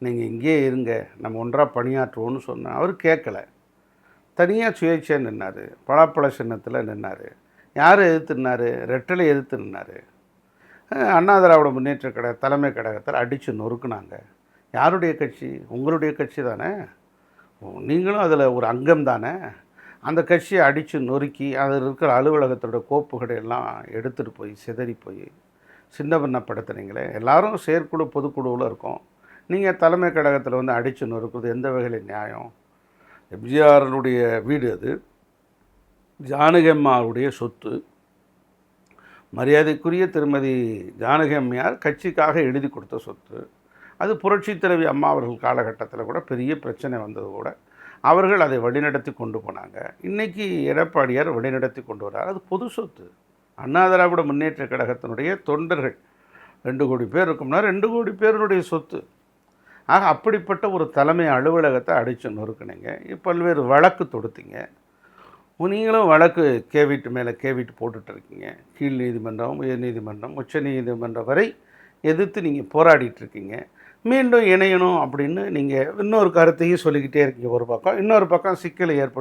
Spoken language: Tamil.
நீங்கள் இங்கேயே இருங்க, நம்ம ஒன்றா பணியாற்றுவோன்னு சொன்னேன். அவர் கேட்கல. தனியாக சுயேட்சையாக நின்னார். பலாப்பழ சின்னத்தில் நின்னார். யாரை எதிர்த்து நின்னார்? ரெட்டலை எதிர்த்து நின்னார். அண்ணா திராவிட முன்னேற்ற கழக தலைமை கழகத்தில் அடித்து நொறுக்குனாங்க. யாருடைய கட்சி? உங்களுடைய கட்சி தானே. நீங்களும் அதில் ஒரு அங்கம் தானே. அந்த கட்சியை அடித்து நொறுக்கி அதில் இருக்கிற அலுவலகத்தோட கோப்புகளை எல்லாம் எடுத்துகிட்டு போய் சிதறி போய் சின்ன பின்னப்படுத்துனீங்களே. எல்லோரும் செயற்குழு பொதுக்குழுவில் இருக்கோம். நீங்கள் தலைமை கழகத்தில் வந்து அடித்து நொறுக்குறது எந்த வகையில் நியாயம்? எம்ஜிஆருடைய வீடு அது, ஜானகி அம்மாவுடைய சொத்து. மரியாதைக்குரிய திருமதி ஜானகி அம்மையார் கட்சிக்காக எழுதி கொடுத்த சொத்து. அது புரட்சி தலைவி அம்மா அவர்கள் காலகட்டத்தில் கூட பெரிய பிரச்சனை வந்தது கூட அவர்கள் அதை வழிநடத்தி கொண்டு போனாங்க. இன்றைக்கி எடப்பாடியார் வழிநடத்தி கொண்டு வரார். அது பொது சொத்து. அண்ணா திராவிட முன்னேற்ற கழகத்தினுடைய தொண்டர்கள் 2 கோடி பேர் இருக்கும்னா 2 கோடி பேருடைய சொத்து. ஆக அப்படிப்பட்ட ஒரு தலைமை அலுவலகத்தை அடித்து நொறுக்குனீங்க. பல்வேறு வழக்கு தொடுத்தீங்க. நீங்களும் வழக்கு கேவிட்டு மேலே கேவிட்டு போட்டுட்டு இருக்கீங்க. கீழ் நீதிமன்றம், உயர் நீதிமன்றம், உச்ச நீதிமன்றம் வரை எதிர்த்து நீங்கள் போராடிட்டுருக்கீங்க. மீண்டும் இணையணும் அப்படின்னு நீங்கள் இன்னொரு கருத்தையும் சொல்லிக்கிட்டே இருக்கீங்க. ஒரு பக்கம், இன்னொரு பக்கம் சிக்கல் ஏற்பட்டு